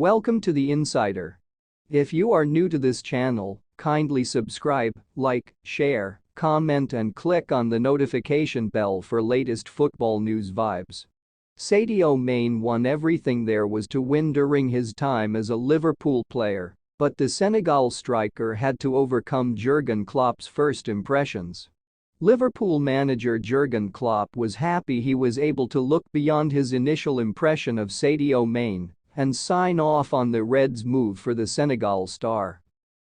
Welcome to The Insider. If you are new to this channel, kindly subscribe, like, share, comment and click on the notification bell for latest football news vibes. SADIO Mane won everything there was to win during his time as a Liverpool player, but the Senegal striker had to overcome Jurgen Klopp's first impressions. Liverpool manager Jurgen Klopp was happy he was able to look beyond his initial impression of SADIO Mane and sign off on the Reds' move for the Senegal star.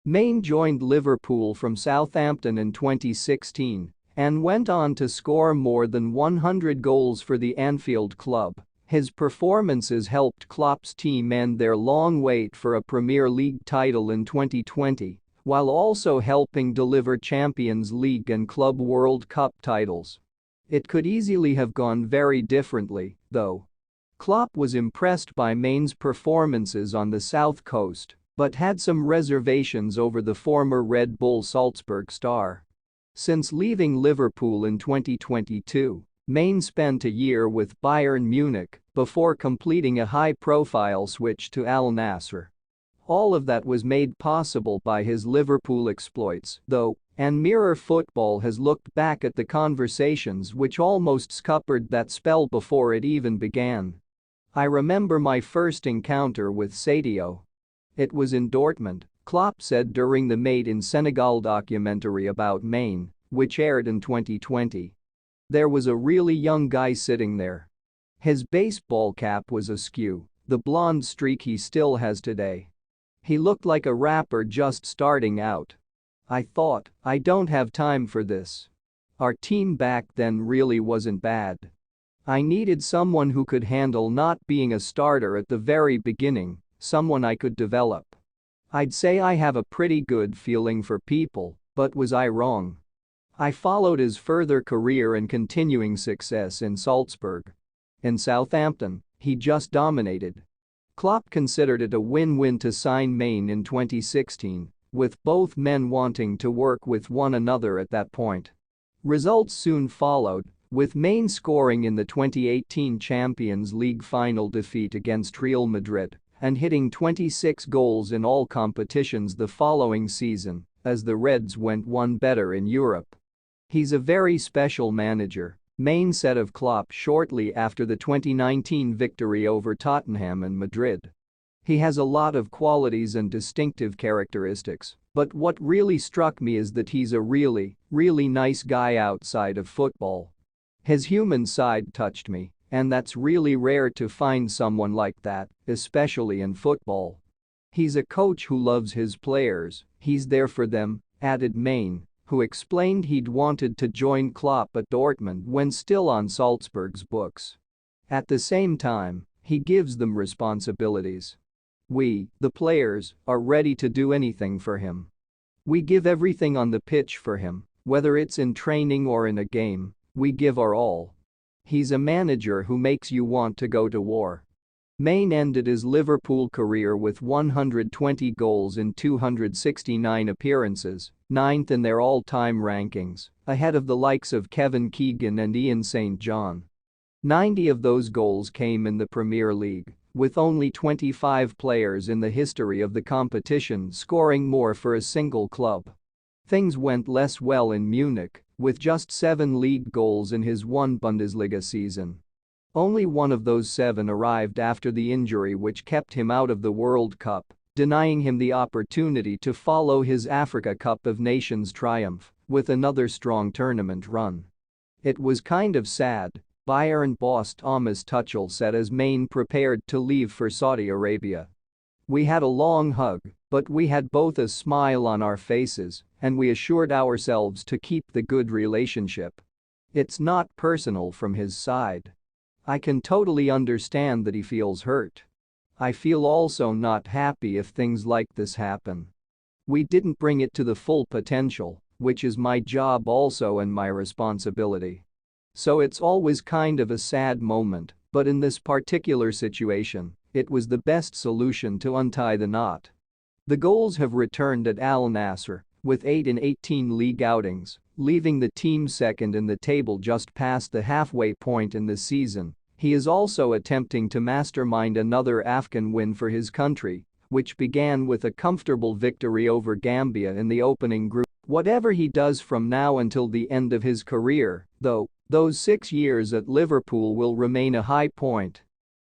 Mane joined Liverpool from Southampton in 2016 and went on to score more than 100 goals for the Anfield club. His performances helped Klopp's team end their long wait for a Premier League title in 2020, while also helping deliver Champions League and Club World Cup titles. It could easily have gone very differently, though. Klopp was impressed by Mane's performances on the South Coast, but had some reservations over the former Red Bull Salzburg star. Since leaving Liverpool in 2022, Mane spent a year with Bayern Munich before completing a high-profile switch to Al Nassr. All of that was made possible by his Liverpool exploits, though, and Mirror Football has looked back at the conversations which almost scuppered that spell before it even began. I remember my first encounter with SADIO. It was in Dortmund, Klopp said during the Made in Senegal documentary about Mane, which aired in 2020. There was a really young guy sitting there. His baseball cap was askew, the blonde streak he still has today. He looked like a rapper just starting out. I thought, I don't have time for this. Our team back then really wasn't bad. I needed someone who could handle not being a starter at the very beginning, someone I could develop. I'd say I have a pretty good feeling for people, but was I wrong? I followed his further career and continuing success in Salzburg. In Southampton, he just dominated. Klopp considered it a win-win to sign Mane in 2016, with both men wanting to work with one another at that point. Results soon followed, with Mane scoring in the 2018 Champions League final defeat against Real Madrid and hitting 26 goals in all competitions the following season as the Reds went one better in Europe. "He's a very special manager," Mane said of Klopp shortly after the 2019 victory over Tottenham and Madrid. "He has a lot of qualities and distinctive characteristics, but what really struck me is that he's a really nice guy outside of football. His human side touched me, and that's really rare to find someone like that, especially in football. He's a coach who loves his players, he's there for them," added Mane, who explained he'd wanted to join Klopp at Dortmund when still on Salzburg's books. At the same time, he gives them responsibilities. "We, the players, are ready to do anything for him. We give everything on the pitch for him, whether it's in training or in a game, we give our all. He's a manager who makes you want to go to war." Mane ended his Liverpool career with 120 goals in 269 appearances, ninth in their all-time rankings, ahead of the likes of Kevin Keegan and Ian St. John. 90 of those goals came in the Premier League, with only 25 players in the history of the competition scoring more for a single club. Things went less well in Munich, with just 7 league goals in his one Bundesliga season. Only one of those 7 arrived after the injury which kept him out of the World Cup, denying him the opportunity to follow his Africa Cup of Nations triumph with another strong tournament run. "It was kind of sad," Bayern boss Thomas Tuchel said as Mane prepared to leave for Saudi Arabia. "We had a long hug, but we had both a smile on our faces and we assured ourselves to keep the good relationship. It's not personal from his side. I can totally understand that he feels hurt. I feel also not happy if things like this happen. We didn't bring it to the full potential, which is my job also and my responsibility. So it's always kind of a sad moment, but in this particular situation, it was the best solution to untie the knot." The goals have returned at Al Nassr, with 8 in 18 league outings, leaving the team second in the table just past the halfway point in the season. He is also attempting to mastermind another AFCON win for his country, which began with a comfortable victory over Gambia in the opening group. Whatever he does from now until the end of his career, though, those 6 years at Liverpool will remain a high point.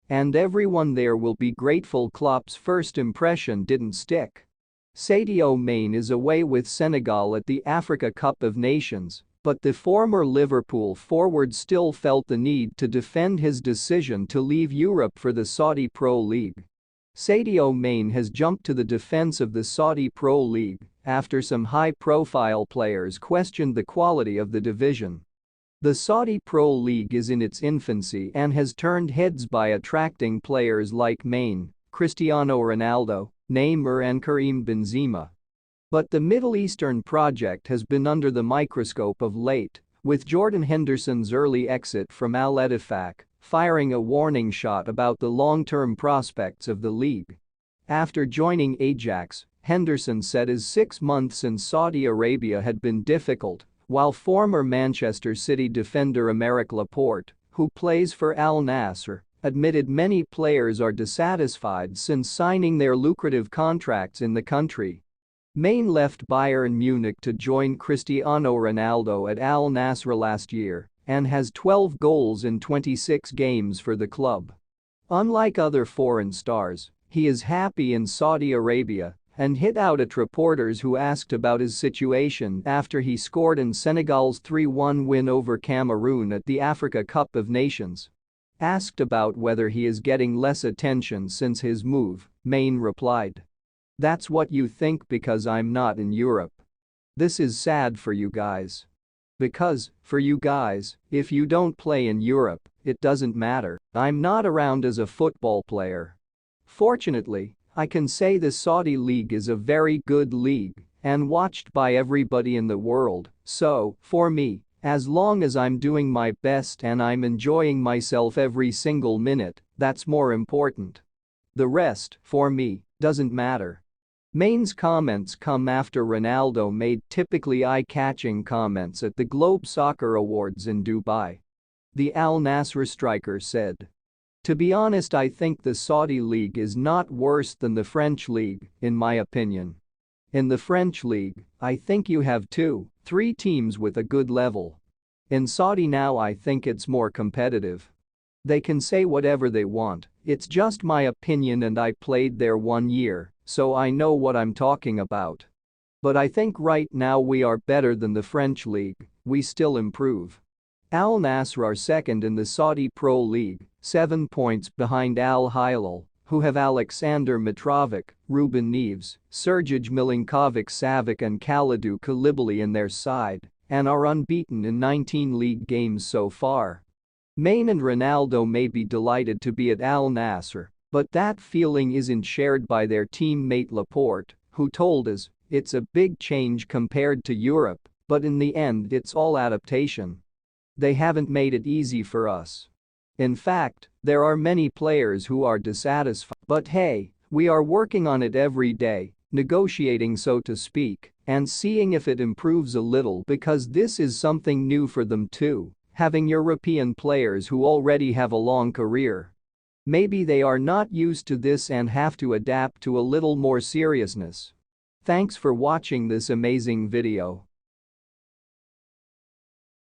And everyone there will be grateful Klopp's first impression didn't stick. SADIO MANE is away with Senegal at the Africa Cup of Nations, but the former Liverpool forward still felt the need to defend his decision to leave Europe for the Saudi Pro League. SADIO MANE has jumped to the defense of the Saudi Pro League after some high-profile players questioned the quality of the division. The Saudi Pro League is in its infancy and has turned heads by attracting players like Mane, Cristiano Ronaldo, Nassr and Karim Benzema. But the Middle Eastern project has been under the microscope of late, with Jordan Henderson's early exit from Al Ettifaq firing a warning shot about the long-term prospects of the league. After joining Ajax, Henderson said his 6 months in Saudi Arabia had been difficult, while former Manchester City defender Aymeric Laporte, who plays for Al Nassr, admitted many players are dissatisfied since signing their lucrative contracts in the country. Mane left Bayern Munich to join Cristiano Ronaldo at Al Nassr last year and has 12 goals in 26 games for the club. Unlike other foreign stars, he is happy in Saudi Arabia and hit out at reporters who asked about his situation after he scored in Senegal's 3-1 win over Cameroon at the Africa Cup of Nations. Asked about whether he is getting less attention since his move, Mane replied, "That's what you think because I'm not in Europe. This is sad for you guys. Because, for you guys, if you don't play in Europe, it doesn't matter. I'm not around as a football player. Fortunately, I can say the Saudi League is a very good league and watched by everybody in the world, so, for me, as long as I'm doing my best and I'm enjoying myself every single minute, that's more important. The rest, for me, doesn't matter." Mane's comments come after Ronaldo made typically eye-catching comments at the Globe Soccer Awards in Dubai. The Al Nassr striker said, "To be honest, I think the Saudi League is not worse than the French League, in my opinion. In the French League, I think you have 2-3 teams with a good level. In Saudi now I think it's more competitive. They can say whatever they want, it's just my opinion and I played there 1 year, so I know what I'm talking about. But I think right now we are better than the French League, we still improve." Al Nassr are second in the Saudi Pro League, 7 points behind Al Hilal, who have Alexander Mitrovic, Ruben Neves, Sergej Milinkovic-Savic and Kalidou Koulibaly in their side, and are unbeaten in 19 league games so far. Mane and Ronaldo may be delighted to be at Al Nassr, but that feeling isn't shared by their teammate Laporte, who told us, "It's a big change compared to Europe, but in the end it's all adaptation. They haven't made it easy for us. In fact, there are many players who are dissatisfied, but hey, we are working on it every day, negotiating so to speak, and seeing if it improves a little because this is something new for them too, having European players who already have a long career. Maybe they are not used to this and have to adapt to a little more seriousness." Thanks for watching this amazing video.